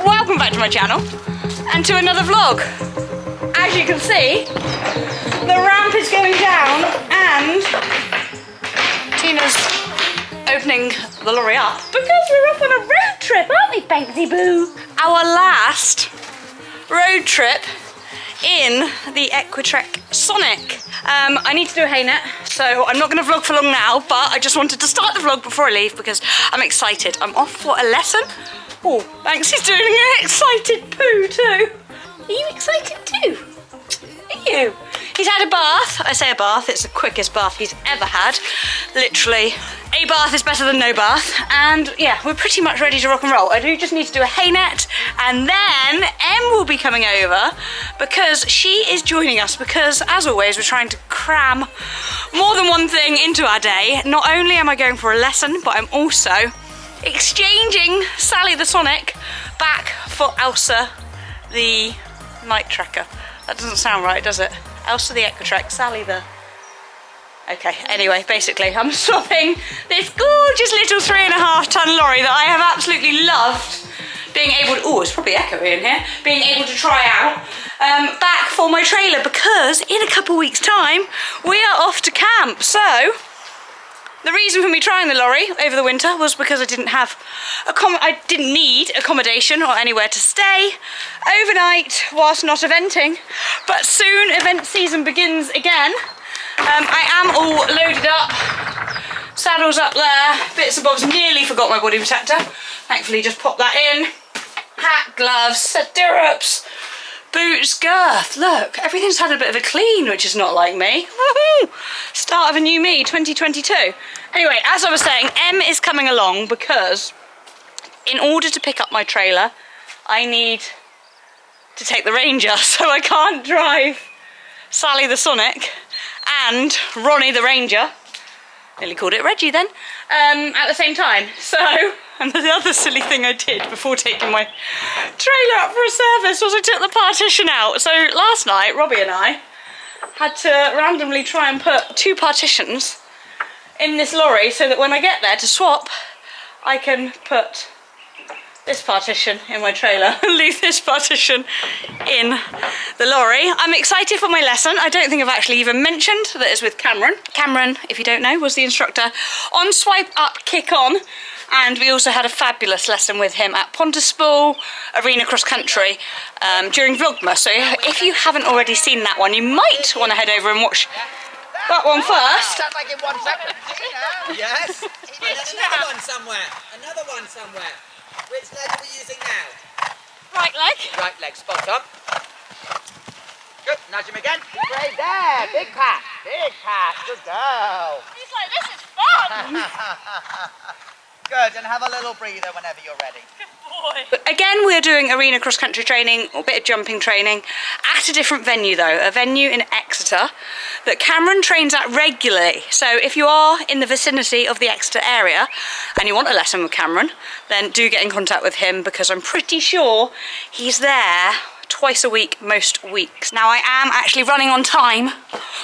welcome back to my channel and to another vlog. As you can see, the ramp is going down and Tina's opening the lorry up because we're off on a road trip, aren't we, Banksy Boo? Our last road trip in the Equitrek Sonic. I need to do a hay net, so I'm not going to vlog for long now, but I just wanted to start the vlog before I leave because I'm excited. I'm off for a lesson. Oh, Banksy's doing an excited poo too. Are you excited too? Are you? He's had a bath. I say a bath, it's the quickest bath he's ever had. Literally, a bath is better than no bath. And yeah, we're pretty much ready to rock and roll. I do just need to do a hay net, and then Em will be coming over because she is joining us because, as always, we're trying to cram more than one thing into our day. Not only am I going for a lesson, but I'm also exchanging Sally the Sonic back for Elsa the Night Tracker. That doesn't sound right, does it? Elsa the Equitrek, Sally the... Okay, anyway, basically, I'm swapping this gorgeous little 3.5 ton lorry that I have absolutely loved being able to... Oh, it's probably echoey in here. Being able to try out back for my trailer because in a couple weeks' time, we are off to camp. So, the reason for me trying the lorry over the winter was because I didn't need accommodation or anywhere to stay overnight whilst not eventing. But soon event season begins again. I am all loaded up, saddles up there, bits and bobs. Nearly forgot my body protector. Thankfully just popped that in. Hat, gloves, stirrups, boots, girth. Look, everything's had a bit of a clean, which is not like me. Woohoo! Start of a new me, 2022. Anyway, as I was saying, Em is coming along because in order to pick up my trailer, I need to take the Ranger, so I can't drive Sally the Sonic and Ronnie the Ranger, nearly called it Reggie then, at the same time. So, and the other silly thing I did before taking my trailer up for a service was I took the partition out. So last night, Robbie and I had to randomly try and put 2 partitions in this lorry so that when I get there to swap, I can put this partition in my trailer and leave this partition in the lorry. I'm excited for my lesson. I don't think I've actually even mentioned that it's with Cameron. Cameron, if you don't know, was the instructor on Swipe Up Kick On, and we also had a fabulous lesson with him at Pontispool Arena Cross Country during Vlogmas. So if you haven't already seen that one, you might want to head over and watch that one first. Sounds like it wants Yes. Another one somewhere. Another one somewhere. Which leg are we using now? Right leg. Right leg, spot on. Good, nudge him again. Great there, big pat, good girl. He's like, this is fun. Good, and have a little breather whenever you're ready. Good boy. But again, we're doing arena cross country training, or a bit of jumping training, at a different venue though, a venue in Exeter that Cameron trains at regularly. So if you are in the vicinity of the Exeter area and you want a lesson with Cameron, then do get in contact with him because I'm pretty sure he's there twice a week, most weeks. Now I am actually running on time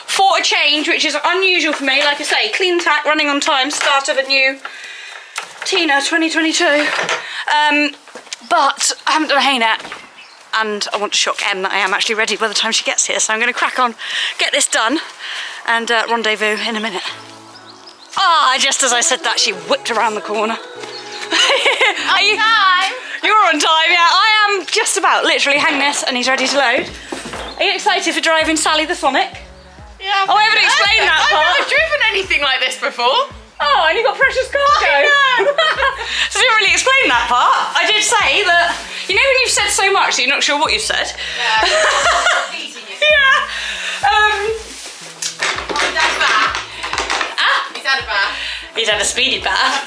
for a change, which is unusual for me. Like I say, clean tack, running on time, start of a new Tina 2022. But I haven't done a hay net and I want to shock Em that I am actually ready by the time she gets here. So I'm going to crack on, get this done and rendezvous in a minute. Ah, just as I said that, she whipped around the corner. Are you? Time. You're on time, yeah. I am just about. Literally, hang this and he's ready to load. Are you excited for driving Sally the Sonic? Yeah. Oh, I haven't explained that part. I've never driven anything like this before. Oh, and you got precious cargo. So I didn't really explain that part. I did say that, you know when you've said so much that you're not sure what you've said? Yeah. Yeah. He's had a bath. He's had a bath. He's had a speedy bath.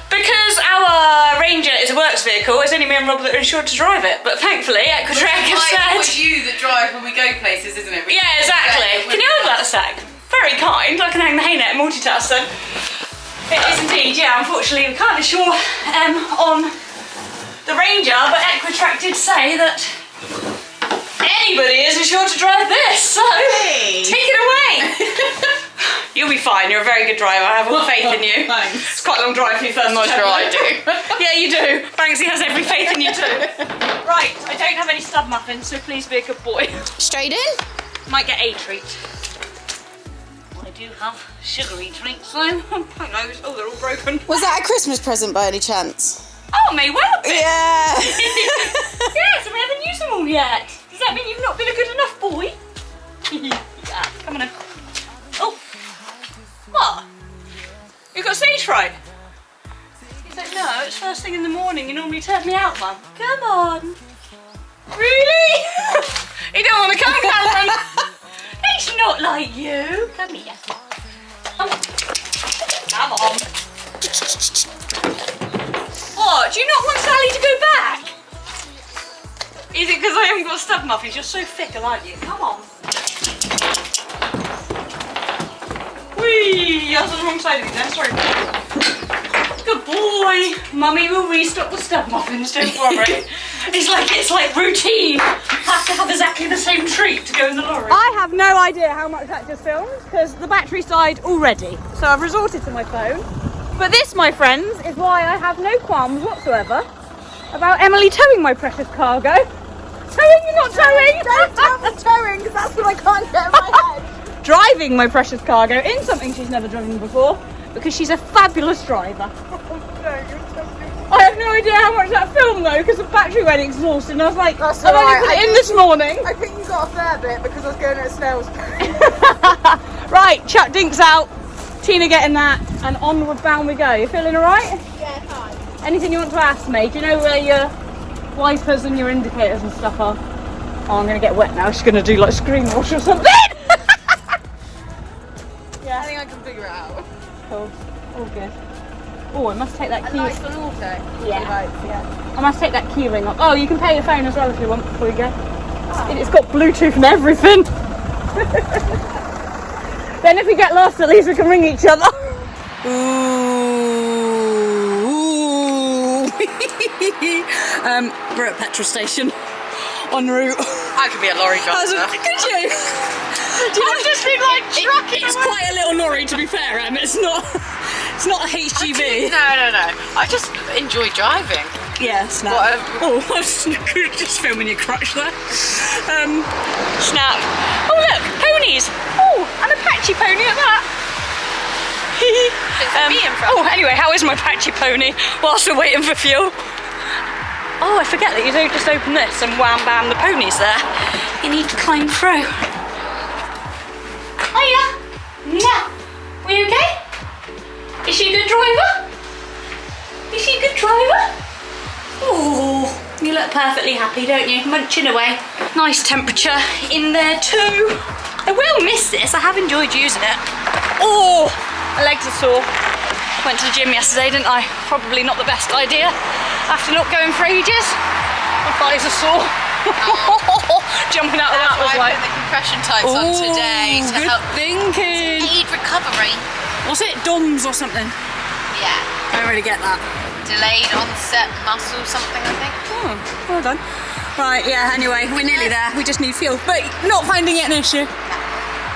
Because our Ranger is a works vehicle, it's only me and Rob that are insured to drive it. But thankfully, Equitrek have said... It's you that drive when we go places, isn't it? Yeah, exactly. Can you hold that a sec? Very kind. I can hang the hay net and multitask then. It is indeed, yeah. Unfortunately, we can't insure on the Ranger, but Equitrek did say that anybody is insured to drive this, so take it away. You'll be fine. You're a very good driver. I have all faith in you. Thanks. It's quite a long drive for you first. I'm not sure I do. Yeah, you do. Banksy has every faith in you too. Right, I don't have any stud muffins, so please be a good boy. Straight in? Might get a treat. I do have sugary treats though. Quite nice. Oh, they're all broken. Was that a Christmas present by any chance? Oh, may well be. Yeah. Yes, we haven't used them all yet. Does that mean you've not been a good enough boy? Yeah, come on in. Oh, what? You've got stage fright? He's like, no, it's first thing in the morning. You normally turn me out, Mum. Come on. Really? You don't want to come, Cameron? It's not like you. Come here. Come on. Come on. What? Do you not want Sally to go back? Is it because I haven't got stud muffins? You're so fickle, aren't you? Come on. Whee! I was on the wrong side of you then, sorry. Good boy. Mummy will restock the stud muffins, don't worry. It's like routine. Have to have exactly the same treat to go in the lorry. I have no idea how much that just filmed because the battery's died already. So I've resorted to my phone. But this, my friends, is why I have no qualms whatsoever about Emily towing my precious cargo. Towing, you're not towing! Don't tell me towing, because that's what I can't get in my head. Driving my precious cargo in something she's never driven before because she's a fabulous driver. I have no idea how much that filmed though because the battery went exhausted and I was like, That's I've only alright, put it I in think- this morning. I think you got a fair bit because I was going at a snail's pace. Right, chuck dinks out, Tina getting that, and onward bound we go. You feeling alright? Yeah, fine. Anything you want to ask me? Do you know where your wipers and your indicators and stuff are? Oh, I'm going to get wet now. She's going to do like screen wash or something. I think I can figure it out. Cool. All good. Oh, I must take that key. Nice on auto. Yeah. Right. Yeah. I must take that key ring off. Oh, you can pay your phone as well if you want before you go. It's got Bluetooth and everything. Then if we get lost, at least we can ring each other. Ooh. We're at petrol station. En route. I could be a lorry driver. Could you? I've just been like trucking. It's quite a little lorry, to be fair, Em. It's not a HGV. No. I just enjoy driving. Yeah, snap. What Oh, I was just filming your crutch there. Snap. Oh look, ponies. Oh, and a patchy pony at that. Me in front. Oh, anyway, how is my patchy pony whilst we're waiting for fuel? Oh, I forget that you don't just open this and wham bam the pony's there. You need to climb through. Hiya. Now, are you okay? Is she a good driver? Is she a good driver? Oh, you look perfectly happy, don't you? Munching away. Nice temperature in there too. I will miss this. I have enjoyed using it. Oh, my legs are sore. Went to the gym yesterday, didn't I? Probably not the best idea. After not going for ages, my thighs are sore. Jumping out of that was I like... put the compression tights on today to good help thinking. aid recovery. What's it? DOMS or something? Yeah. I don't really get that. Delayed onset muscle something, I think. Oh, well done. Right, yeah, anyway, we're nearly there. We just need fuel, but not finding it an issue.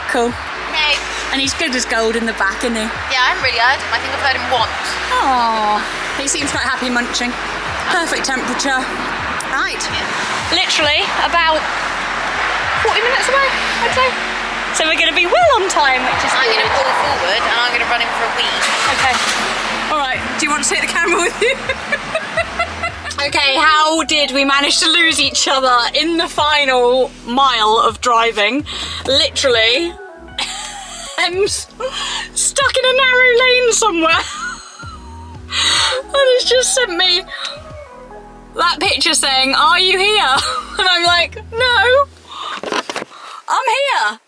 Cool. Okay. And he's good as gold in the back, isn't he? Yeah, I haven't really heard him. I think I've heard him once. Oh, he seems quite happy munching. Perfect temperature. Right. Literally about 40 minutes away, I'd say. So we're going to be well on time, which is I'm good. going to pull forward and I'm going to run him for a wee. Okay. All right. Do you want to take the camera with you? Okay, how did we manage to lose each other in the final mile of driving? Literally, Em's stuck in a narrow lane somewhere. And it's just sent me that picture saying, "Are you here?" And I'm like, "No, I'm here."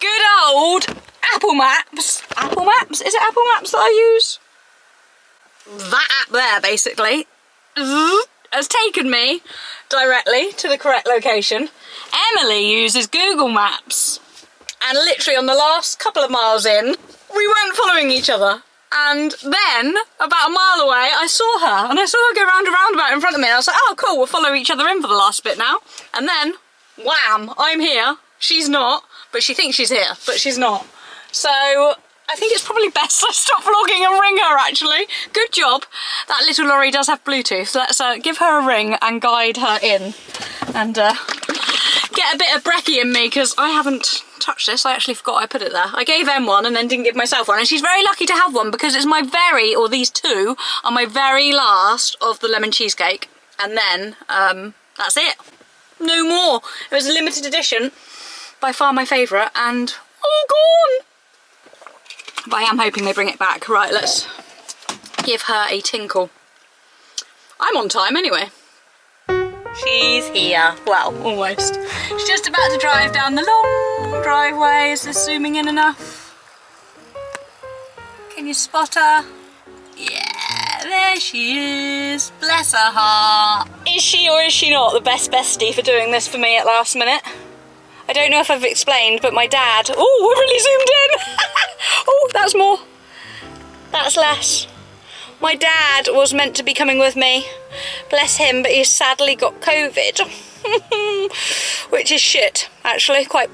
Good old Apple Maps. Apple Maps? Is it Apple Maps that I use? That app there, basically, has taken me directly to the correct location. Emily uses Google Maps. And literally on the last couple of miles in, we weren't following each other. And then, about a mile away, I saw her. And I saw her go round a roundabout in front of me. And I was like, oh, cool, we'll follow each other in for the last bit now. And then, wham, I'm here. She's not. But she thinks she's here, but she's not. So, I think it's probably best I stop vlogging and ring her, actually. Good job. That little lorry does have Bluetooth. Let's give her a ring and guide her in. And get a bit of brekkie in me, because I haven't touched this. I actually forgot I put it there. I gave Em one and then didn't give myself one. And she's very lucky to have one, because it's my or these two are my very last of the lemon cheesecake. And then, that's it. No more. It was a limited edition. By far my favourite, and all gone. But I am hoping they bring it back. Right, let's give her a tinkle. I'm on time anyway. She's here. Well, almost. She's just about to drive down the long driveway. Is this zooming in enough? Can you spot her? Yeah, there she is. Bless her heart. Is she or is she not the best bestie for doing this for me at last minute? I don't know if I've explained, but my dad... Oh, we're really zoomed in! Oh, that's more. That's less. My dad was meant to be coming with me. Bless him, but he's sadly got COVID. Which is shit, actually. Quite...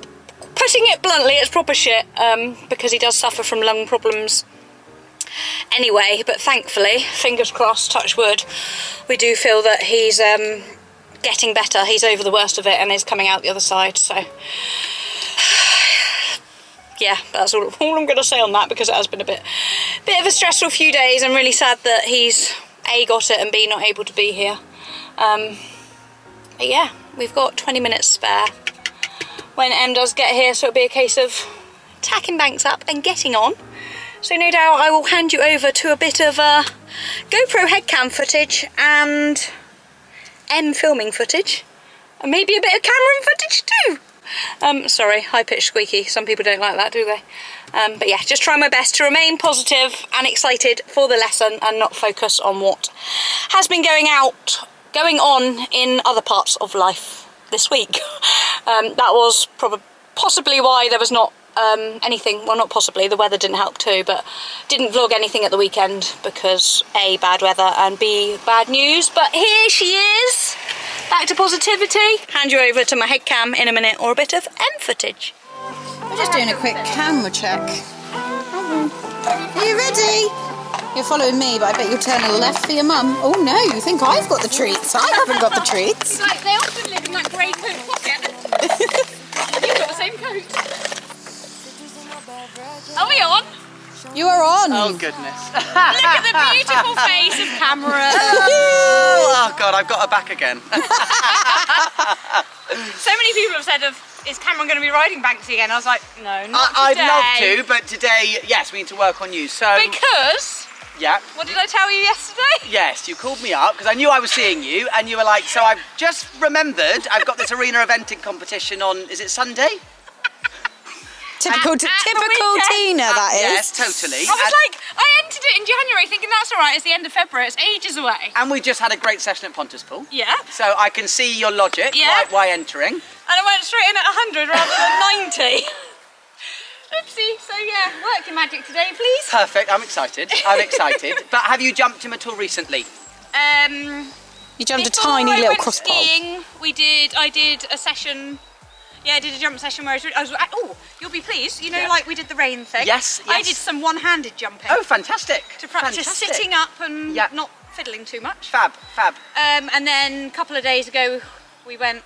Putting it bluntly, it's proper shit. Because he does suffer from lung problems. Anyway, but thankfully, fingers crossed, touch wood, we do feel that he's... getting better. He's over the worst of it and is coming out the other side, so yeah, that's all I'm going to say on that, because it has been a bit of a stressful few days. I'm really sad that he's A, got it, and B, not able to be here. But yeah, we've got 20 minutes spare when Em does get here, so it'll be a case of tacking Banks up and getting on. So no doubt I will hand you over to a bit of GoPro headcam footage and Em filming footage, and maybe a bit of Cameron footage too. Sorry, high-pitched squeaky. Some people don't like that, do they? But yeah, just try my best to remain positive and excited for the lesson and not focus on what has been going on in other parts of life this week. That was possibly why there was not anything, well, not possibly, the weather didn't help too, but didn't vlog anything at the weekend because A, bad weather, and B, bad news. But here she is, back to positivity. Hand you over to my head cam in a minute, or a bit of M footage. We're just doing a quick camera check. Are you ready? You're following me, but I bet you'll turn a left for your mum. Oh no, you think I've got the treats? I haven't got the treats. It's like they often live in that grey coat pocket. You've got the same coat. Are we on? You are on. Oh goodness. Look at the beautiful face of Cameron. Oh god, I've got her back again. So many people have said is Cameron going to be riding Banksy again? I was like, no, not I'd today. love to, but today, yes, we need to work on you. So Because, yeah. what did I tell you yesterday? Yes, you called me up because I knew I was seeing you, and you were like, so I've just remembered I've got this arena eventing competition on, is it Sunday? Typical Tina, that is. Yes, totally. I was like, I entered it in January thinking that's all right, it's the end of February, it's ages away. And we just had a great session at Pontispool. Yeah. So I can see your logic, Yeah. why entering. And I went straight in at 100 rather than 90. Oopsie, so yeah, work your magic today, please. Perfect, I'm excited, But have you jumped him at all recently? You jumped a Before tiny I little went crossbow. skiing, I did a session. Yeah, I did a jump session where I was oh, you'll be pleased. You know, Yeah. like we did the rain thing. Yes, I yes. did some one-handed jumping. Oh, fantastic. To practice Fantastic. sitting up and Yeah. not fiddling too much. Fab. And then a couple of days ago, we went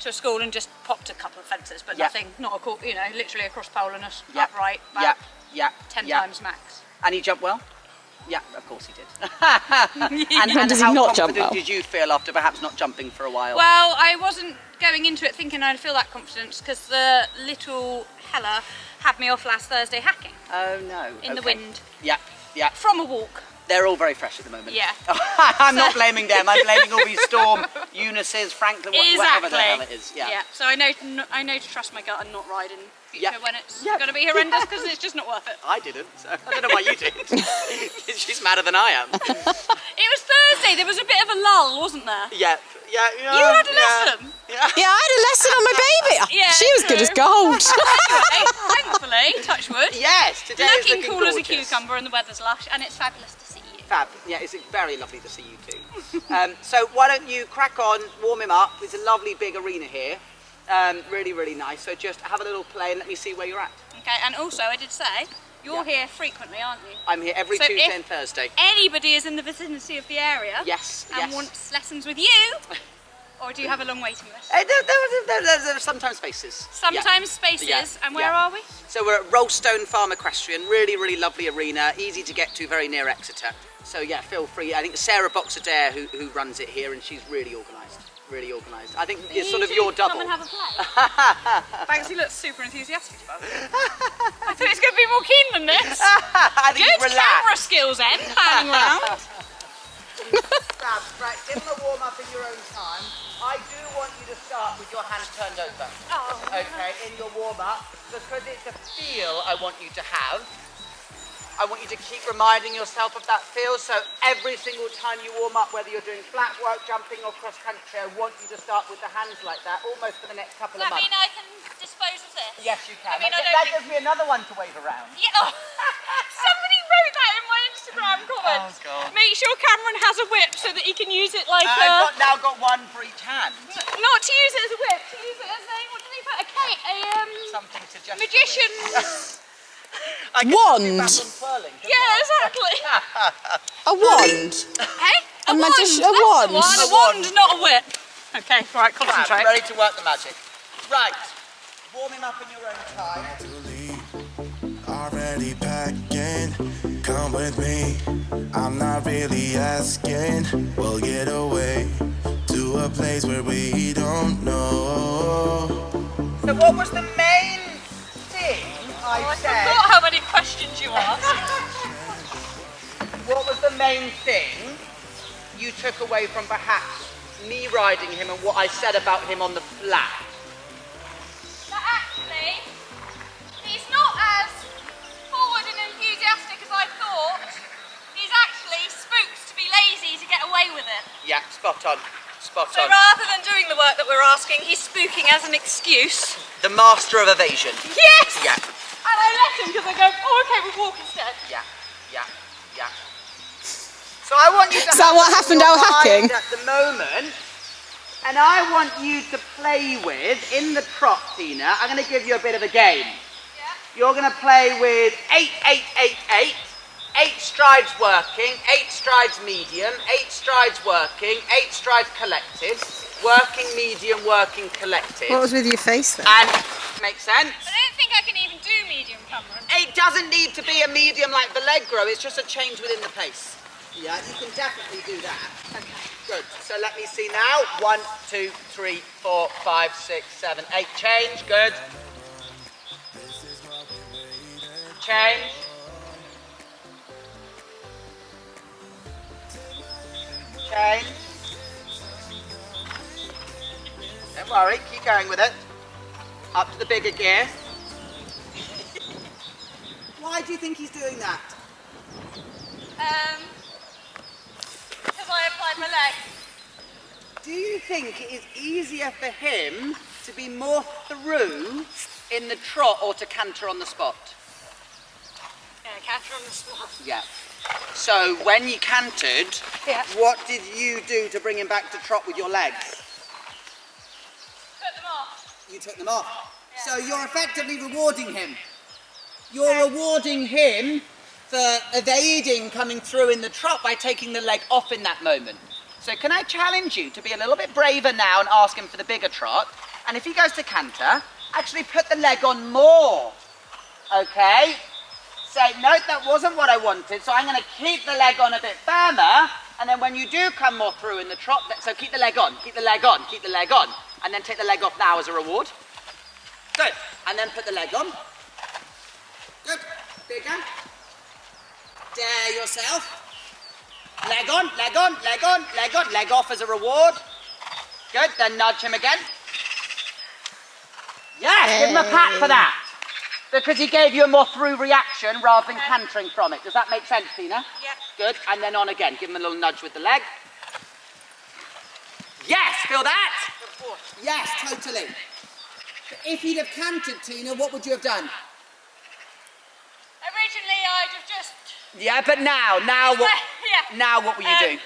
to a school and just popped a couple of fences, but Yeah. nothing, not a cool, you know, literally a cross pole and a Yeah. upright back, Yeah. 10 yeah. times max. And he jumped well? Yeah, of course he did. And does he how not jump confident well? did you feel after perhaps not jumping for a while? Well, I wasn't going into it thinking I'd feel that confidence because the little Hella had me off last Thursday hacking Oh no. in the Okay. wind Yeah. from a walk. They're all very fresh at the moment. Yeah. I'm not blaming them. I'm blaming all these Storm, Eunices, Franklin, whatever the hell it is. Yeah. So I know to trust my gut and not ride in future Yeah. when it's Yeah. going to be horrendous because it's just not worth it. I didn't, so I don't know why you did. She's madder than I am. It was Thursday. There was a bit of a lull, wasn't there? Yeah. You had a lesson. Yeah. Yeah, I had a lesson on my baby. Yeah, She was good as gold. Anyway, thankfully, touch wood. Yes, today is Looking looking cool as a gorgeous. cucumber and the weather's lush and it's fabulous to see you. Fab. Yeah, it's very lovely to see you too. So why don't you crack on, warm him up. It's a lovely big arena here. Really, really nice. So just have a little play and let me see where you're at. Okay, and also I did say, you're here frequently, aren't you? I'm here every So Tuesday if and Thursday. anybody is in the vicinity of the area Yes, and yes. wants lessons with you, or do you have a long waiting list? There are sometimes spaces. Sometimes spaces, Yeah, and where yeah. are we? So we're at Rollstone Farm Equestrian, really, really lovely arena, easy to get to, very near Exeter. So yeah, feel free. I think Sarah Boxer-Dare who runs it here, and she's really organised. Really organised. I think it's sort of your double. Come and have a play. Banksy looks super enthusiastic about it. I thought he was going to be more keen than this. I think Good relax. camera skills, Em, panning around. Right, give them a warm up in your own time. I do want you to start with your hands turned over. Oh. Okay, in your warm up, because it's a feel I want you to have. I want you to keep reminding yourself of that feel, so every single time you warm up, whether you're doing flat work, jumping or cross country, I want you to start with the hands like that, almost for the next couple of Does that months. mean I can dispose of this? Yes, you can. I mean, that I don't gives me another one to wave around. Yeah. Oh. Somebody wrote that in my Instagram comments. Oh, God. Make sure Cameron has a whip so that he can use it like I've now got one for each hand. not to use it as a whip, to use it as a, what do they put, a cake, Something to just magician's... I can Wand. do back on twirling, couldn't Yeah, I? exactly. A wand. Hey? A wand. magician- a That's the wand. one. A wand, not a whip. Okay, right, Right, concentrate. ready to work the magic. Right, warm him up in your own time. Already packing, come with me. I'm not really asking. We'll get away to a place where we don't know. So what was the main thing I I said? forgot how many questions you asked. What was the main thing you took away from perhaps me riding him and what I said about him on the flat? But actually, he's not as forward and enthusiastic as I thought. He's actually spooks to be lazy to get away with it. Yeah, spot on. Spot So on. rather than doing the work that we're asking, he's spooking as an excuse. The master of evasion. Yes! Yeah. And I let him because I go, oh, okay, we'll walk instead. Yeah, yeah, yeah. So I want you to Is that what happened out hacking? at the moment, and I want you to play with, in the trot, Tina, I'm going to give you a bit of a game. Yeah. You're going to play with 8, 8, 8, 8. 8 strides working, 8 strides medium, 8 strides working, 8 strides collected, working medium, working collected. What was with your face then? And, makes sense? I don't think I can even do medium, Cameron. It doesn't need to be a medium like Allegro, it's just a change within the pace. Yeah, you can definitely do that. Okay. Good. So let me see now. 1, 2, 3, 4, 5, 6, 7, 8. Change. Good. Change. Change. Don't worry, keep going with it. Up to the bigger gear. Why do you think he's doing that? Because I applied my leg. Do you think it is easier for him to be more through in the trot or to canter on the spot? Yeah, canter on the spot. Yeah. So when you cantered, Yeah. what did you do to bring him back to trot with your legs? Put them off. You took them off. Yeah. So you're effectively rewarding him. You're rewarding him for evading coming through in the trot by taking the leg off in that moment. So can I challenge you to be a little bit braver now and ask him for the bigger trot? And if he goes to canter, actually put the leg on more. Okay? Say, no, that wasn't what I wanted, so I'm going to keep the leg on a bit firmer, and then when you do come more through in the trot, so keep the leg on, keep the leg on, keep the leg on, and then take the leg off now as a reward. Good. And then put the leg on. Good. Bigger. Dare yourself. Leg on, leg on, leg on, leg on, leg off as a reward. Good. Then nudge him again. Yes, give him a pat for that. Because he gave you a more through reaction rather than cantering from it. Does that make sense, Tina? Yeah. Good. And then on again. Give him a little nudge with the leg. Yes, feel that? Yes, totally. If he'd have cantered, Tina, what would you have done? Originally, I'd have just... Yeah, but now what? Yeah. Now what will you do?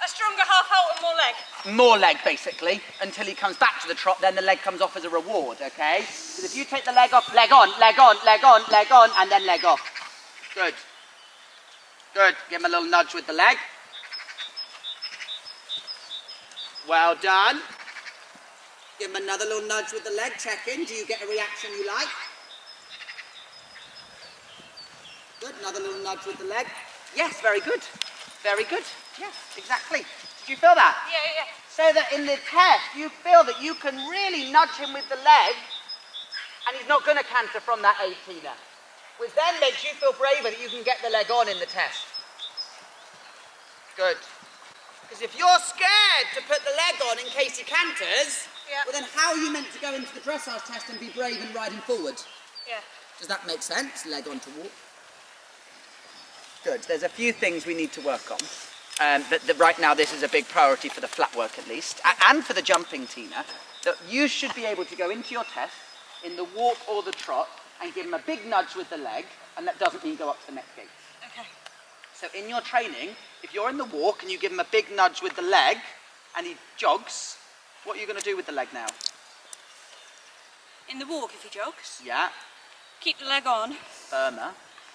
A stronger half halt and more leg. More leg, basically, until he comes back to the trot, then the leg comes off as a reward, okay? Because if you take the leg off, leg on, leg on, leg on, leg on, and then leg off. Good. Good. Give him a little nudge with the leg. Well done. Give him another little nudge with the leg. Check in. Do you get a reaction you like? Good. Another little nudge with the leg. Yes, very good. Very good. Yes, exactly. Did you feel that? Yeah. So that in the test, you feel that you can really nudge him with the leg and he's not going to canter from that 18er. Which then makes you feel braver that you can get the leg on in the test. Good. Because if you're scared to put the leg on in case he canters, well then how are you meant to go into the dressage test and be brave and ride him forward? Yeah. Does that make sense? Leg on to walk. Good. There's a few things we need to work on. But right now this is a big priority for the flat work at least, and for the jumping, Tina, that you should be able to go into your test in the walk or the trot and give him a big nudge with the leg, and that doesn't mean go up to the next gate. Okay. So in your training, if you're in the walk and you give him a big nudge with the leg and he jogs, what are you going to do with the leg now? In the walk if he jogs. Yeah. Keep the leg on. Firmer.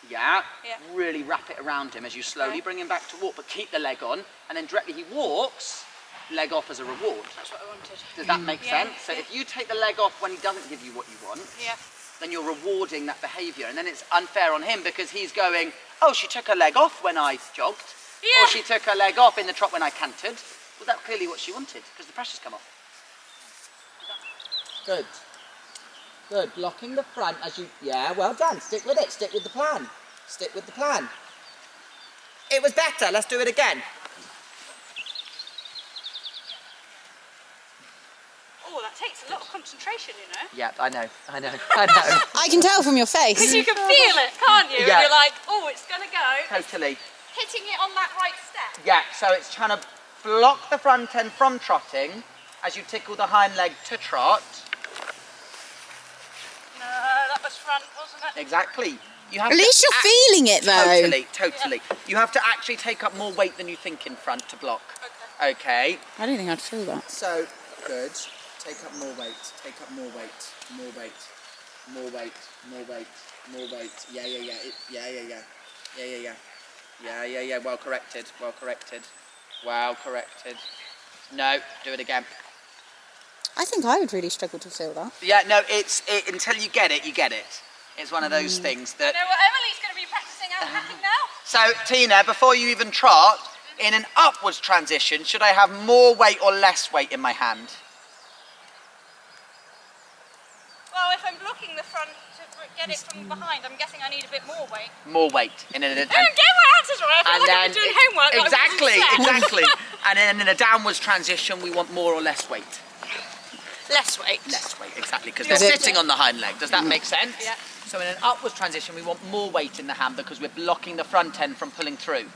Yeah. Yeah. Really wrap it around him as you slowly bring him back to walk, but keep the leg on, and then directly he walks, leg off as a reward. That's what I wanted. Does that make Yeah. sense? So if you take the leg off when he doesn't give you what you want, then you're rewarding that behaviour, and then it's unfair on him because he's going, oh, she took her leg off when I jogged, or she took her leg off in the trot when I cantered. Well, that's clearly what she wanted because the pressure's come off. Good. Good. Blocking the front as you... Yeah, well done. Stick with it. Stick with the plan. Stick with the plan. It was better. Let's do it again. Oh, that takes a lot of concentration, you know. Yeah, I know. I can tell from your face. Because you can feel it, can't you? Yeah. And you're like, oh, it's going to go. Totally. Hitting it on that right step. Yeah, so it's trying to block the front end from trotting as you tickle the hind leg to trot. No, that was front, wasn't it? Exactly. You have At least you're feeling it though. Totally. You have to actually take up more weight than you think in front to block. Okay. I don't think I'd feel that. So, good. Take up more weight. Take up more weight. More weight. More weight. More weight. More weight. Yeah. Well corrected. Well corrected. Well corrected. No, do it again. I think I would really struggle to feel that. Yeah, no, until you get it, you get it. It's one of those things that... You know what Emily's going to be practicing out hacking now? So, Tina, before you even trot, in an upwards transition, should I have more weight or less weight in my hand? Well, if I'm blocking the front to get it from behind, I'm guessing I need a bit more weight. More weight. I don't get my answers right. I feel like I'm doing homework. Exactly. And then in a downwards transition, we want more or less weight. Less weight. Less weight, exactly, because they're sitting on the hind leg. Does that make sense? Yeah. So in an upwards transition, we want more weight in the hand because we're blocking the front end from pulling through.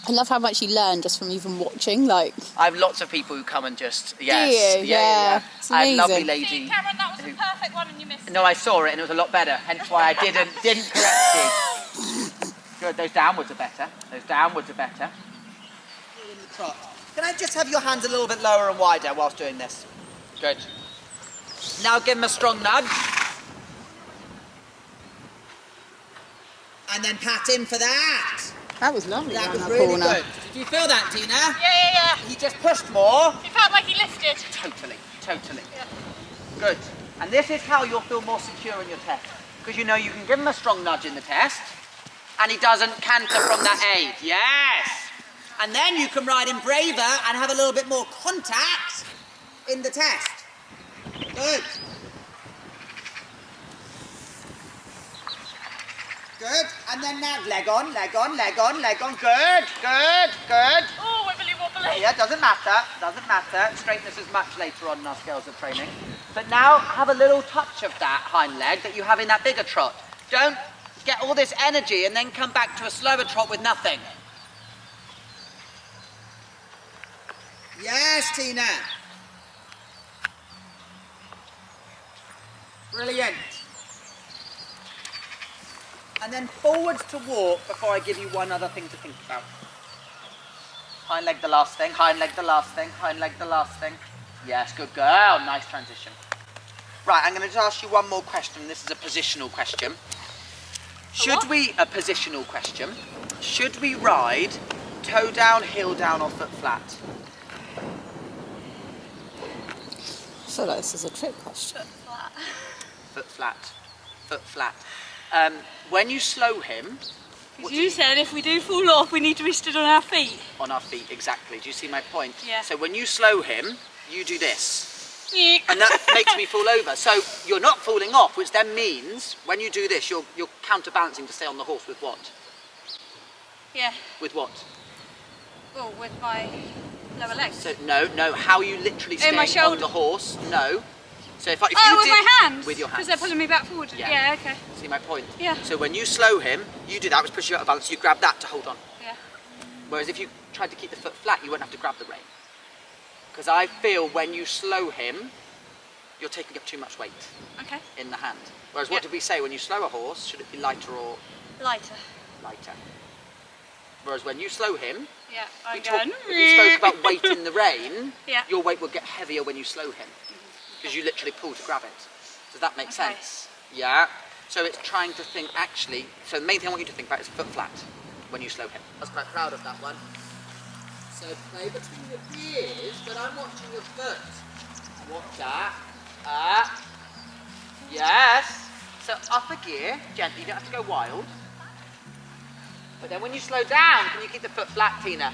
I love how much you learn just from even watching. Like, I have lots of people who come and just, Do you? Yeah. It's I have a lovely amazing. lady. See, Cameron, that was the perfect one and you missed it. No, I saw it and it was a lot better, hence why I didn't correct you. Good, those downwards are better. Those downwards are better. In the trot. Can I just have your hands a little bit lower and wider whilst doing this? Good. Now give him a strong nudge. And then pat him for that. that was lovely That around was that really corner. good. Did you feel that, Tina? Yeah. He just pushed more. It felt like he lifted. Totally. Yeah. Good. And this is how you'll feel more secure in your test. Because you know you can give him a strong nudge in the test and he doesn't canter from that aid. Yes! And then you can ride him braver and have a little bit more contact in the test. Good. Good. And then now leg on, leg on, leg on, leg on. Good. Oh, wibbly wobbly. Yeah, doesn't matter. Straighten this as much later on in our scales of training. But now have a little touch of that hind leg that you have in that bigger trot. Don't get all this energy and then come back to a slower trot with nothing. Yes, Tina. Brilliant. And then forwards to walk before I give you one other thing to think about. Hind leg the last thing, hind leg the last thing, hind leg the last thing. Yes, good girl. Nice transition. Right, I'm going to just ask you one more question. This is a positional question. Should we ride toe down, heel down or foot flat? I feel like this is a trick question. Foot flat. Foot flat. When you slow him... You said if we do fall off, we need to be stood on our feet. On our feet, exactly. Do you see my point? Yeah. So when you slow him, you do this. Yeah. And that makes me fall over. So you're not falling off, which then means when you do this, you're counterbalancing to stay on the horse with what? Yeah. With what? Oh, with my lower legs. So no, how you literally stay my on shoulder. the horse, no. So if you with did, my hands? With your hands. Because they're pulling me back forward. Yeah. Yeah, okay. See my point? Yeah. So when you slow him, you do that, which pushes you out of balance, you grab that to hold on. Yeah. Whereas if you tried to keep the foot flat, you wouldn't have to grab the rein. Because I feel when you slow him, you're taking up too much weight Okay. in the hand. Whereas what did we say, when you slow a horse, should it be lighter or Lighter. lighter? Whereas when you slow him, Yeah, I'm we going. spoke about weight in the rein, Yeah. your weight will get heavier when you slow him. Because you literally pull to grab it. Does that make Okay. sense? Yeah. So it's trying to think actually, so the main thing I want you to think about is foot flat when you slow him. I was quite proud of that one. So play between your ears, but I'm watching your foot. What's that? Yes. So up a gear, gently, you don't have to go wild. But then when you slow down, can you keep the foot flat, Tina?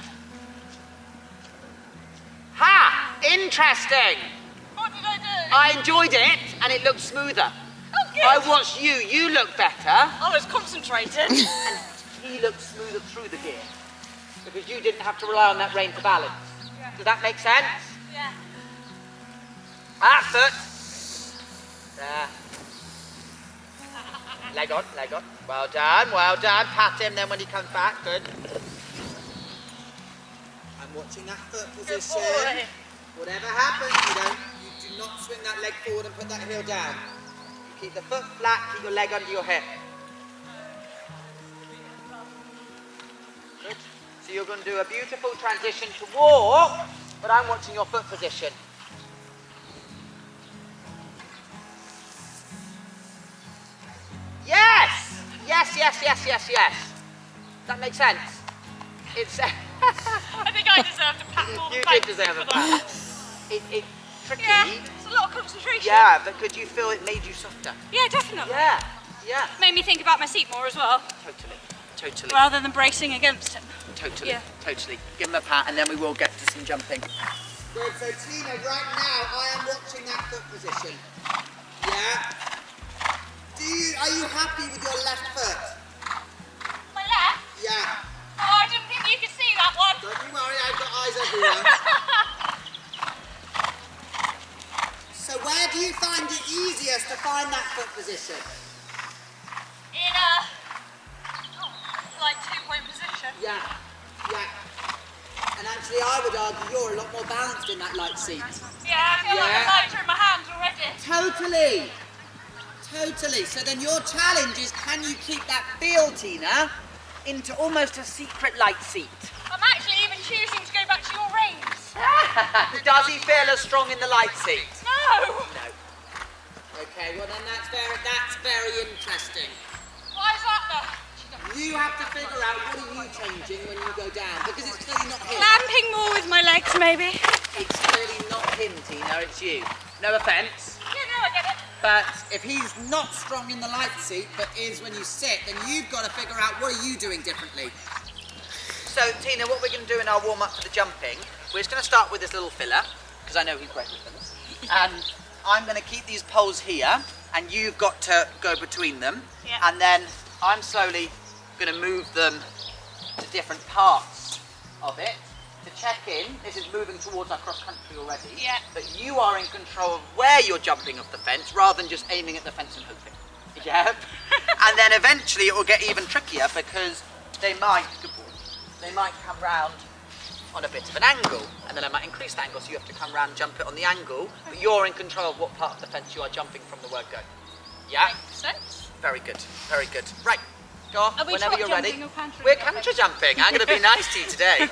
Ha! Interesting! What did I do? I enjoyed it, and it looked smoother. Oh, good. I watched you look better, I was concentrating. and he looked smoother through the gear. Because you didn't have to rely on that rein for balance. Yeah. Does that make sense? Yeah. Foot. There. Leg on, leg on. Well done, well done. Pat him then when he comes back. Good. I'm watching that foot position. boy. Whatever happens, you do not swing that leg forward and put that heel down. You keep the foot flat, keep your leg under your hip. Good. So you're going to do a beautiful transition to walk, but I'm watching your foot position. Yes! Yes. That makes sense. It's... I think I deserve to pat more You thanks did deserve for a that. pat. It's tricky. Yeah, it's a lot of concentration. Yeah, but could you feel it made you softer? Yeah, definitely. Yeah. Made me think about my seat more as well, Totally. rather than bracing against him. Totally. Yeah. Totally. Give him a pat and then we will get to some jumping. Good, so Tina, right now I am watching that foot position. Yeah. Are you happy with your left foot? My left? Yeah. Oh, I didn't think you could see that one. Don't you worry, I've got eyes everywhere. So where do you find it easiest to find that foot position? In a, like, two-point position. Yeah. And actually I would argue you're a lot more balanced in that light seat. Yeah, I feel like Yeah. I'm lighter in my hands already. Totally. So then your challenge is, can you keep that feel, Tina, into almost a secret light seat? I'm actually even choosing to go back to your reins. Does he feel as strong in the light seat? No! No. Okay, well then that's very interesting. Why is that though? You have to figure out what are you changing when you go down, because it's clearly not him. Clamping more with my legs, maybe. It's clearly not him, Tina, it's you. No offence. Yeah, no, I get it. But if he's not strong in the light seat, but is when you sit, then you've got to figure out what are you doing differently. So, Tina, what we're going to do in our warm-up for the jumping, we're just going to start with this little filler, because I know he's great with them. And I'm going to keep these poles here, and you've got to go between them. Yeah. And then I'm slowly going to move them to different parts of it. To check in, this is moving towards our cross-country already. Yeah. But you are in control of where you're jumping off the fence, rather than just aiming at the fence and hoping. Yeah. And then eventually it will get even trickier, because they might come round on a bit of an angle, and then I might increase the angle, so you have to come round and jump it on the angle, but you're in control of what part of the fence you are jumping from the word go. Yeah? Makes sense. Very good, very good. Right, Go off Are we whenever trot you're ready. jumping or canter We're jumping? canter jumping. I'm going to be nice to you today.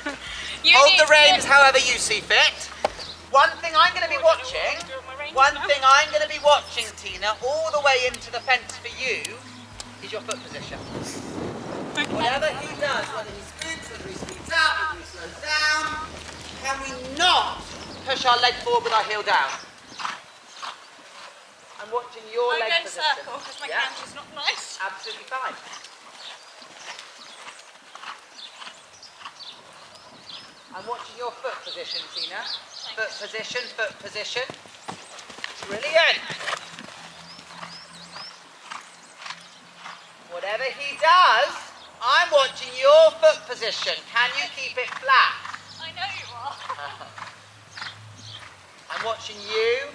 You Hold need the to reins get- however you see fit. One thing I'm going to be watching, Tina, all the way into the fence for you, is your foot position. Whatever he does, whether he sprints, whether he speeds up, whether he slows down, can we not push our leg forward with our heel down? I'm watching your I'm leg going position. circle because my Yeah? canter's not nice. Absolutely fine. I'm watching your foot position, Tina. Foot position, foot position. Brilliant. Whatever he does, I'm watching your foot position. Can you keep it flat? I know you are. I'm watching you.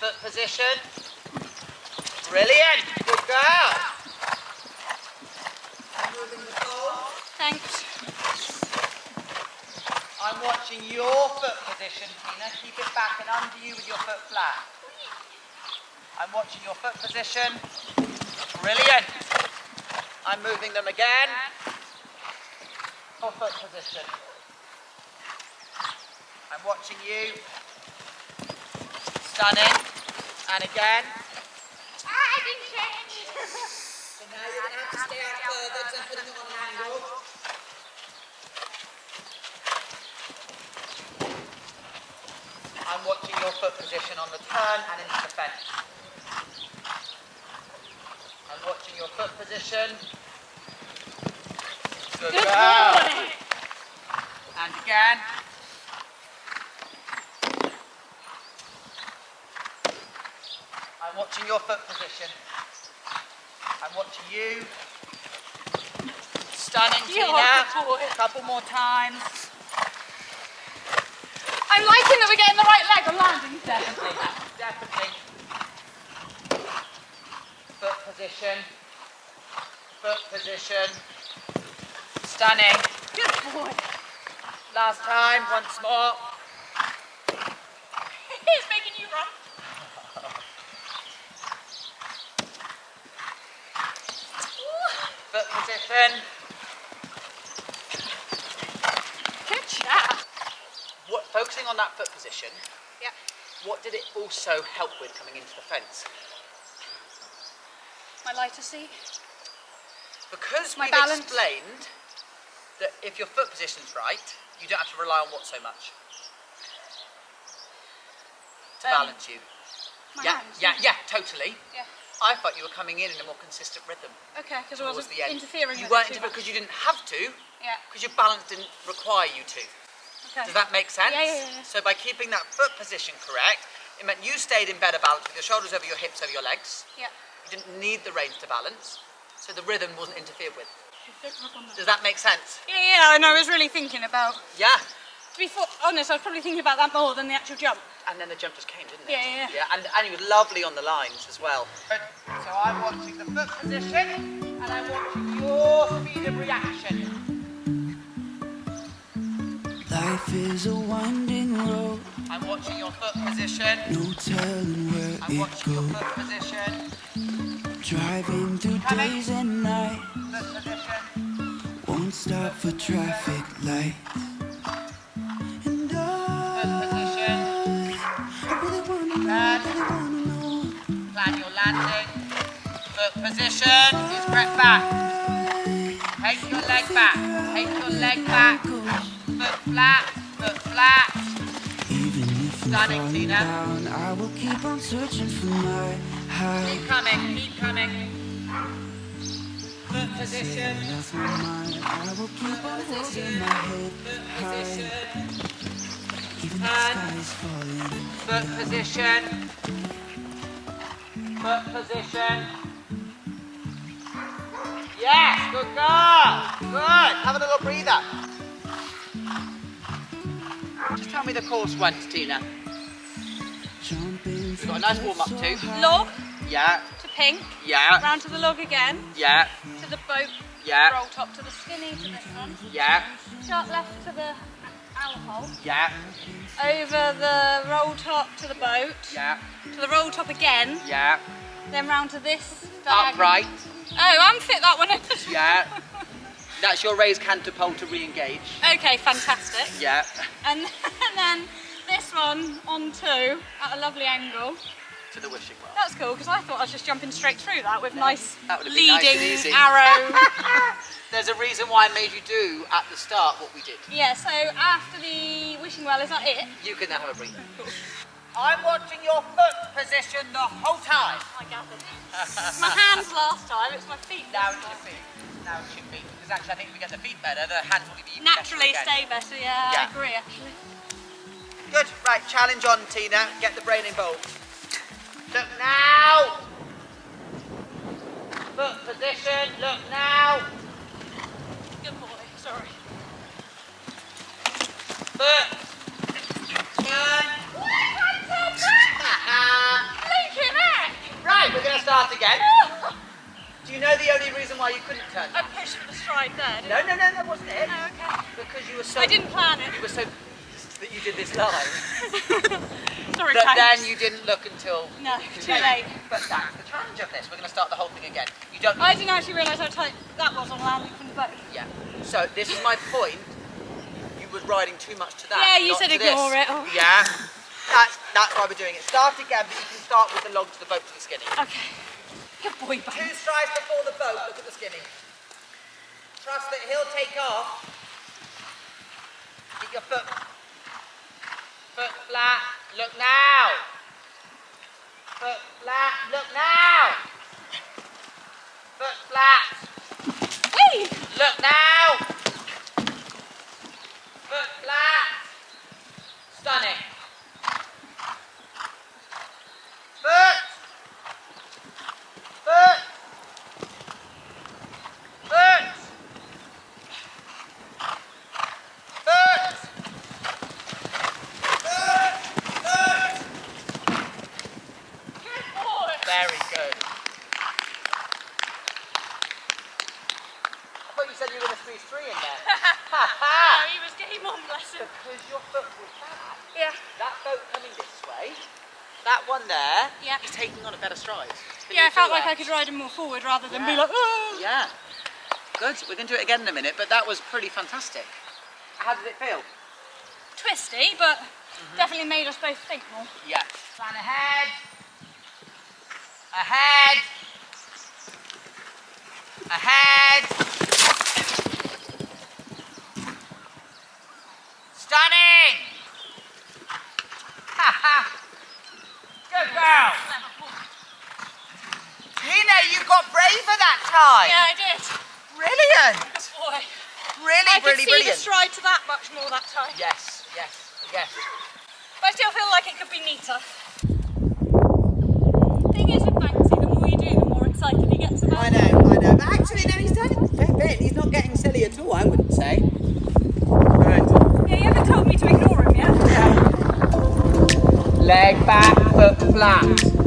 Foot position. Brilliant. Good girl. I'm moving the ball. Thanks. I'm watching your foot position, Tina. Keep it back and under you with your foot flat. I'm watching your foot position. Brilliant. I'm moving them again. Your foot position. I'm watching you. Stunning. And again. I didn't change. So now you're going to have to stay out further because I'm putting them on an angle. I'm watching your foot position on the turn and into the fence. I'm watching your foot position. Good girl. boy. And again. I'm watching your foot position. I'm watching you. Stunning, You're Tina. a good boy. A couple more times. I'm liking that we're getting the right leg on landing. Definitely. Definitely. Foot position. Foot position. Stunning. Good boy. Last time, once more. He's making you run. Foot position. Good chat. Focusing on that foot position, Yeah. what did it also help with coming into the fence? My lighter seat. Because My we've balance. explained that if your foot position's right, you don't have to rely on what so much to balance you. My Yeah, hands. yeah, totally. Yeah. I thought you were coming in a more consistent rhythm Okay, because I towards wasn't the end. interfering You with weren't it too interfering much. because you didn't have to, Yeah. because your balance didn't require you to. Okay. Does that make sense? Yeah. So by keeping that foot position correct, it meant you stayed in better balance with your shoulders over your hips, over your legs. Yeah. You didn't need the reins to balance, so the rhythm wasn't interfered with. Don't rub on that. Does that make sense? Yeah, and I was really thinking about, Yeah. to be honest, I was probably thinking about that more than the actual jump. And then the jump just came, didn't it? Yeah. Yeah, and he was lovely on the lines as well. So I'm watching the foot position, and I'm watching your speed of reaction. Life is a winding road, I'm watching your foot position. no telling where I'm it watching your goes. foot position. Driving through days and nights, Foot position. won't stop for traffic lights. And Foot position. I really wanna know. Plan your landing. Foot position. Is correct back. Take your leg back. Take your leg back. Foot flat. Foot flat. Even if I'm Stunning, falling Tina. down, I will keep on searching for my high. Keep coming. Keep coming. Foot position. Lost my mind, I will keep on holding my head Foot high. position. Even if the sky is falling. Foot position. Foot position. Yes, good girl. Good. Have a little breather. Just tell me the course once, Tina. Jumping We've got a nice warm up too. Log Yeah, to pink, yeah, round to the log again, yeah, to the boat, yeah, roll top to the skinny, to this one, yeah, sharp left to the owl hole, yeah, over the roll top to the boat, yeah, to the roll top again, yeah, then round to this diagonal. Upright. Oh, unfit that one. Yeah. That's your raised canter pole to re-engage. Okay, fantastic. Yeah. And then this one on two at a lovely angle. To the wishing well. That's cool, because I thought I was just jumping straight through that with nice That would have been nice leading and easy. arrow. There's a reason why I made you do at the start what we did. Yeah, so after the wishing well, is that it? You can now have a breather. Cool. I'm watching your foot position the whole time. I gathered. My hands last time, it's my feet. Now it's your feet. Now it's your feet. Because actually I think if we get the feet better, the hands will be even Naturally better again. stay better, yeah, Yeah. I agree actually. Good. Right, challenge on, Tina. Get the brain involved. Look now. Foot position. Look now. Good boy, sorry. Foot. Turn. Blinking heck! Right, we're going to start again. Do you know the only reason why you couldn't turn? I pushed for the stride there, didn't No, that wasn't it. I? Oh, okay. Because you were so. I didn't plan it. You were so that you did this live. Sorry, But then thanks. you didn't look until. No, too late. But that's the challenge of this. We're going to start the whole thing again. You don't. I didn't actually realise how tight that was on landing from the boat. Yeah. So this is my point. You was riding too much to that. Yeah, you not said to this. ignore it. Oh. Yeah. That's why we're doing it. Start again, but you can start with the log to the boat to the skinny. Okay. Good boy, 2 Banks. strides before the boat. Look at the skinny. Trust that he'll take off. Keep your foot flat. Look now. Foot flat. Look now. Foot flat. Hey! Look now. Foot flat. Stunning. Foot. Foot. Foot. Foot. Foot. Good boy! Very good. I thought you said you were going to squeeze 3 in there. Ha No, ha! he was game on, bless him. Because your foot was bad. Yeah. That boat coming this way, that one there, Yeah. is taking on a better stride. Can Yeah, you I felt feel like that? I could ride him more forward rather than be Yeah. like, oh! Yeah. Good. We're going to do it again in a minute, but that was pretty fantastic. How did it feel? Twisty, but definitely made us both think more. Yeah. Plan ahead. Ahead. Ahead. Stunning. Ha ha. Good girl. Tina, you got braver that time. Yeah, I did. Brilliant. Good boy. Really, I could really see brilliant. the stride to that much more that time. Yes, yes, yes. But I still feel like it could be neater. Thing is with Banksy, the more you do, the more excited he gets about it. I know. But actually, no, he's done it a fair bit. He's not getting silly at all, I wouldn't say. Good. Yeah, you haven't told me to ignore him yet. Leg back, foot flat. Left leg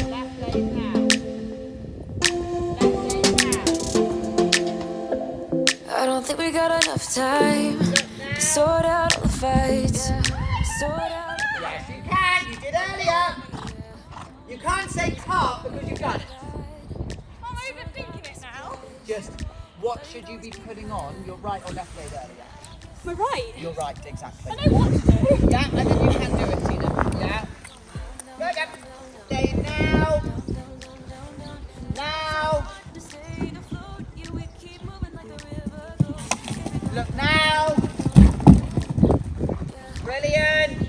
now. Left leg now. I don't think we got enough time to sort out all the fights. Sort out. Yes, you can. You did earlier. You can't say can't because you've done it. I'm overthinking it now. Just what should you be putting on your right or left leg earlier? Am I right? You're right, exactly. I know what to do. Yeah, and then you can do it, Tina. Yeah. Good. Stay now. Now. Look now. Brilliant.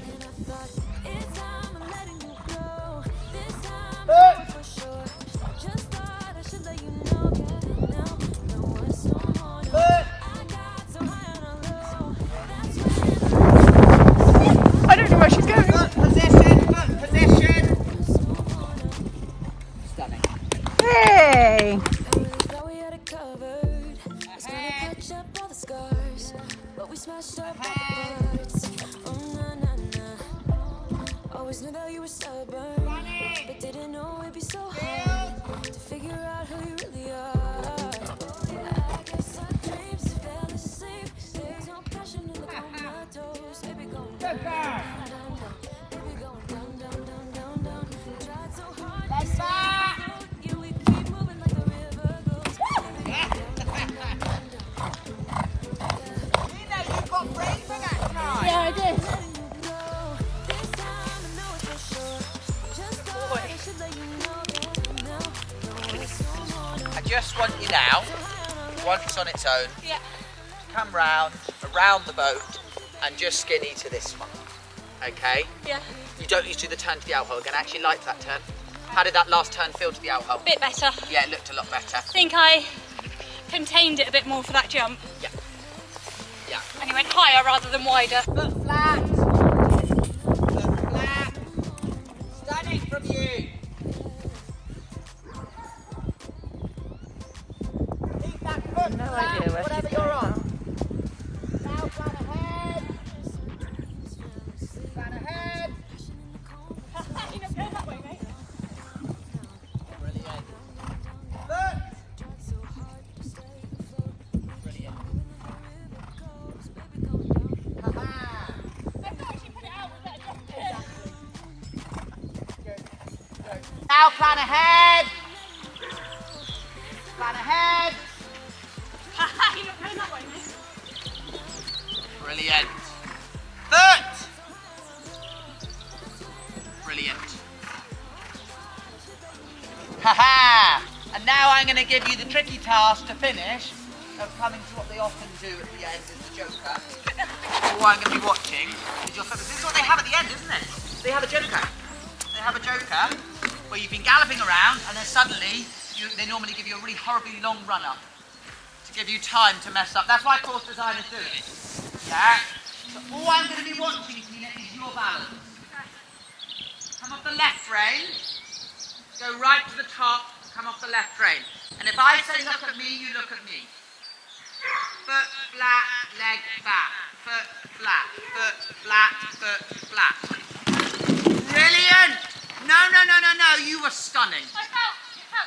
Look. Look. I don't know where she's going. Foot position. Stunning. Hey! Thought we had it covered. Was gonna patch up all the scars, but we smashed up all the parts. Oh na na na. Always knew that you were stubborn, but didn't know it'd be so hard to figure out who you really are. I guess our dreams fell asleep. There's no passion in the comatose. Baby, going down, down, down, down. Baby, going down, down, down, down, down. Tried so hard. Let's go. now, once on its own, Yeah. come round, around the boat, and just skinny to this one. Okay? Yeah. You don't need to do the turn to the outhole again. I actually liked that turn. How did that last turn feel to the outhole? Bit better. Yeah, it looked a lot better. I think I contained it a bit more for that jump. Yeah. Yeah. And he went higher rather than wider. Foot flat. Foot flat. Stunning from you. Keep that foot flat, whatever you're on. Now plan ahead. Plan ahead. You don't go that way, mate. Brilliant. Foot. Brilliant. Ha-ha. Now plan ahead. Plan ahead. You don't go that way, mate. Brilliant. Foot. Brilliant. Ha-ha. And now I'm going to give you the tricky task to finish of coming to what they often do at the end is the joker. All I'm going to be watching is your foot. This is what they have at the end, isn't it? They have a joker. They have a joker where you've been galloping around and then suddenly they normally give you a really horribly long run up to give you time to mess up. That's why course designers do it. Yeah? So all I'm going to be watching, Tina, is your balance. Come off the left rein, go right to the top, come off the left rein. And if I say look at me, you look at me. Foot flat, leg back. Foot flat, foot flat, foot flat. Brilliant! No, you were stunning. I felt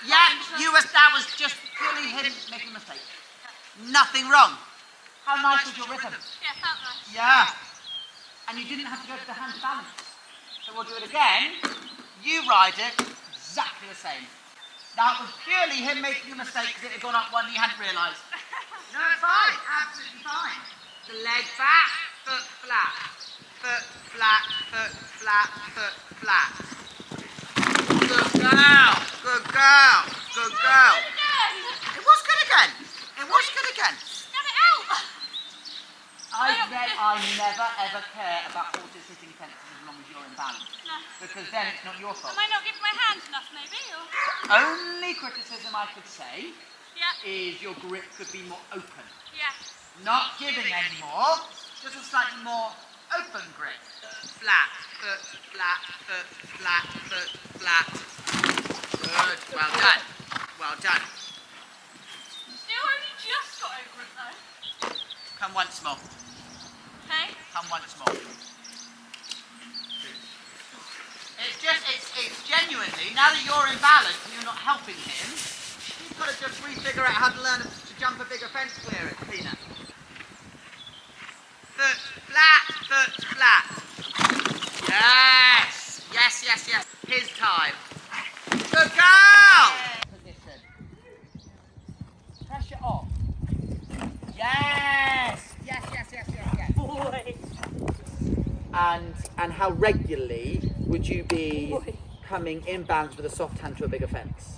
Yeah, that was just purely him making a mistake. Nothing wrong. How nice was your rhythm? Yeah, felt nice. Yeah. And you didn't have to go to the hand to balance. So we'll do it again. You ride it exactly the same. That was purely him making a mistake because it had gone up one and he hadn't realised. No, it's fine. Absolutely fine. The leg back, foot flat. Foot flat, foot flat, foot flat. Good girl. Good girl. Good girl. It was good again. It was good again. Get it out! I never ever care about horses hitting fences as long as you're in balance. No. Because then it's not your fault. Am I not giving my hand enough, maybe? Or? Only criticism I could say Yeah. is your grip could be more open. Yeah. Not giving anymore, just a slightly more open grip. Flat, foot, flat, foot, flat, foot, flat. Good, well done. Well done. Still only just got over it though. Come once more. Okay. Come once more. It's genuinely, now that you're in balance and you're not helping him, you've got to just re-figure out how to learn to jump a bigger fence clearance, Tina. Foot flat, foot flat. Yes, yes, yes, yes. His time. Good girl! Position. Pressure off. Yes, yes, yes, yes, yes, yes. Boy. And how regularly would you be coming in balance with a soft hand to a bigger fence?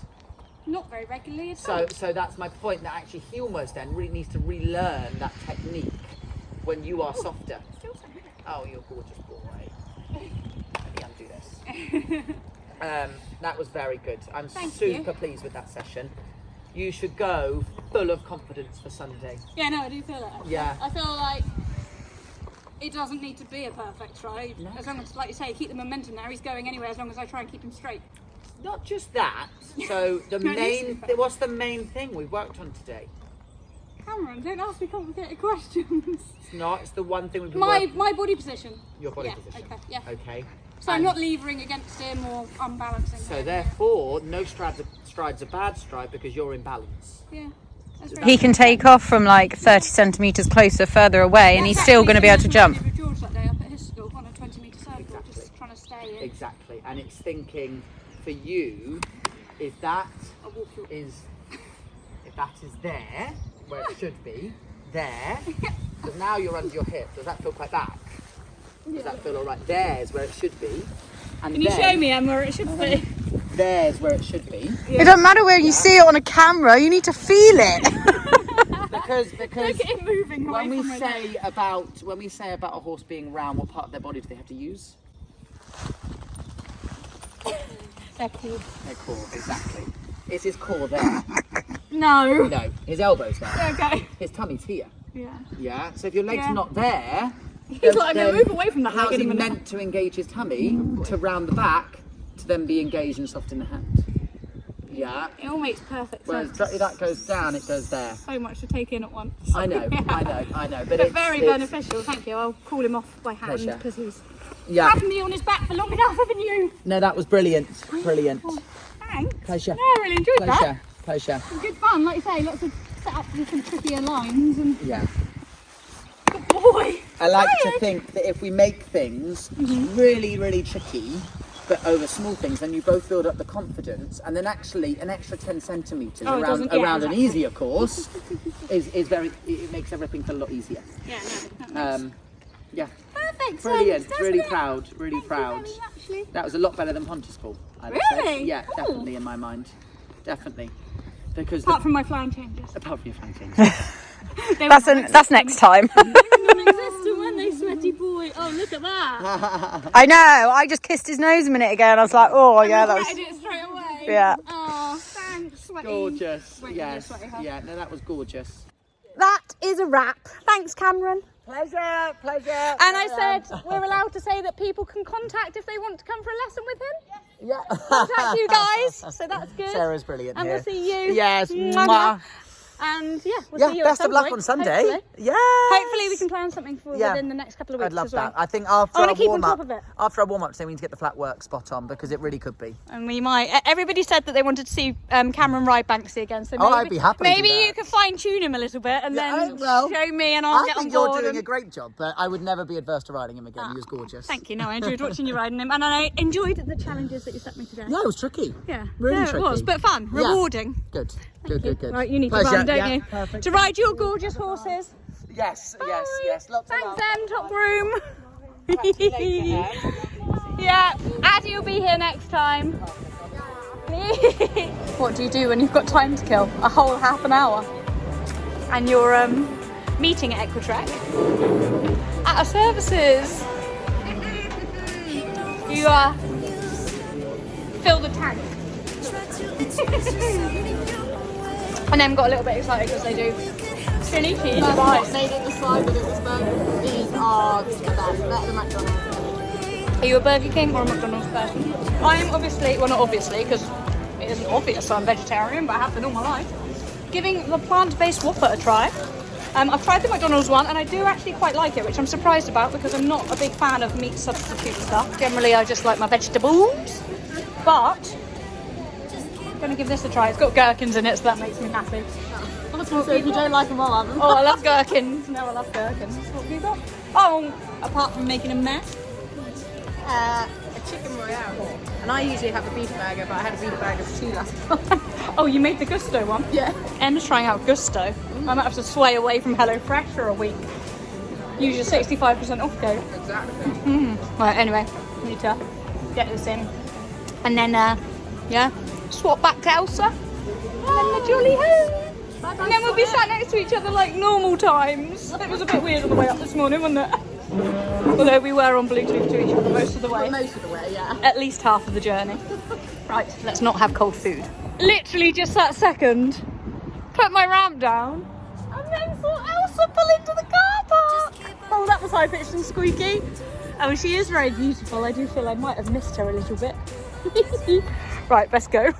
Not very regularly at all. So that's my point, that actually he almost then really needs to relearn that technique when you are softer. Still so good. Oh, you're a gorgeous boy. Let me undo this. That was very good. I'm Thank super you. pleased with that session. You should go full of confidence for Sunday. Yeah, no, I do feel that. Actually. Yeah. I feel like it doesn't need to be a perfect ride. No. As long as, like you say, keep the momentum there. He's going anywhere as long as I try and keep him straight. Not just that. So the No, it needs to be main, perfect. what's the main thing we worked on today? Cameron, don't ask me complicated questions. It's not. It's the one thing we've been My working. body position. Your body Yeah, position. okay, yeah. Okay. So I'm And not levering against him or unbalancing. So him. therefore, no stride's a bad stride because you're in balance. Yeah. That's He can take off from like 30 centimetres closer, further away, and he's still going to be able to jump. With George that day up at his school on a 20-metre circle, Exactly. just trying to stay in. Exactly. And it's thinking for you, if that I'll walk you. is there, where it should be, there, because now you're under your hip, does that feel quite back? Does that feel all right? There's where it should be. And Can you then, show me, Em, where it should be? there's where it should be. It doesn't matter where you see it on a camera. You need to feel it. Because Look at it moving away when we from my say about a horse being round, what part of their body do they have to use? They're cool. Their core, exactly. Is his core there? No. No, his elbow's there. Okay. His tummy's here. Yeah. Yeah. So if your leg's Yeah. not there, He's like, I'm going to move away from the house. how's he meant to engage his tummy to round the back to then be engaged and soft in the hand? Yeah. It all makes perfect Whereas sense. that goes down, it goes there. So much to take in at once. I know. But But it's very beneficial. Thank you. I'll call him off by hand Pleasure. because he's Yeah. having me on his back for long enough, haven't you? No, that was brilliant. Brilliant. Thanks. Pleasure. Yeah, I really enjoyed that. Pleasure. Good fun, like you say, lots of setups with some trickier lines and Yeah. good boy. I like to Tired. think that if we make things really, really tricky, but over small things, then you both build up the confidence, and then actually an extra 10 centimetres Oh, it around doesn't- yeah, an exactly. easier course is very. It makes everything feel a lot easier. Yeah, no. Yeah, Perfect. brilliant. sense, Really doesn't it? proud. Really Thank you proud. very much, Lee. That was a lot better than Pontispool. I would say. Really? Yeah, Oh. definitely in my mind. Definitely. Because Apart from my flying changes. apart from your flank change. They That's were that's next time. non-existent, weren't they, sweaty boy? Oh, look at that. I know. I just kissed his nose a minute ago, and I was like, oh yeah, that was. Regretted it straight away. Yeah. Oh, thanks, sweaty. Gorgeous. Wait, Yes. sweaty, huh? Yeah. No, that was gorgeous. That is a wrap. Thanks, Cameron. Pleasure. Pleasure. And I said we're allowed to say that people can contact if they want to come for a lesson with him. Yeah. Contact you guys, so that's good. Sarah's brilliant. And here. we'll see you. Yes. Mwah. Mwah. And yeah, we'll Yeah, see you best at some of luck point, on Sunday. Hopefully. Yeah. Hopefully we can plan something for Yeah. within the next couple of weeks I'd love as well. that. I think after I wanna our keep on warm top up, of it. after our warm up, so we need to get the flat work spot on because it really could be. And we might. Everybody said that they wanted to see Cameron ride Banksy again. So Oh, maybe, I'd be happy to do Maybe that. you could fine tune him a little bit and Yeah, then well, show me, and I'll I get on think you're board. doing a and- great job, but I would never be adverse to riding him again. He was gorgeous. Thank you. No, I enjoyed watching you riding him, and I enjoyed the challenges that you set me today. Yeah, it was tricky. Yeah, Really no, tricky. it was, but fun, Yeah. rewarding. Good. Good. Right, you need Pleasure. to run, don't Yeah, you? perfect. To ride your gorgeous horses. Yes. Bye. Lots of Thanks, love. then, top groom. Yeah, Addie will be here next time. What do you do when you've got time to kill? A whole half an hour. And you're meeting at Equitrack at our services. You fill the tank. And then got a little bit excited because they do silly cheese rice. Made it decided it was burger. These are the best, better than McDonald's. Are you a Burger King or a McDonald's person? I'm obviously, well not obviously because it isn't obvious I'm vegetarian, but I have been all my life, giving the plant-based Whopper a try. I've tried the McDonald's one and I do actually quite like it, which I'm surprised about because I'm not a big fan of meat substitute stuff. Generally I just like my vegetables, but I'm going to give this a try. It's got gherkins in it, so that makes me happy. So if you don't like them, I'll have them. Oh, I love gherkins. No, I love gherkins. What have you got? Oh, apart from making a mess. A chicken royale. And I usually have a beef burger, but I had a beef burger for 2 last time. Oh, you made the Gusto one? Yeah. Emma's trying out Gusto. I might have to sway away from HelloFresh for a week. Use your 65% off code. Exactly. Right, anyway, need to get this in. And then, yeah, swap back to Elsa. And then the jolly home. And then we'll be sat next to each other like normal times. It was a bit weird on the way up this morning, wasn't it? Although we were on Bluetooth to each other most of the way. Most of the way, yeah. At least half of the journey. Right, let's not have cold food. Literally just that second, put my ramp down, and then saw Elsa pull into the car park. Oh, that was high pitched and squeaky. Oh, she is very beautiful. I do feel I might have missed her a little bit. Right, let's go.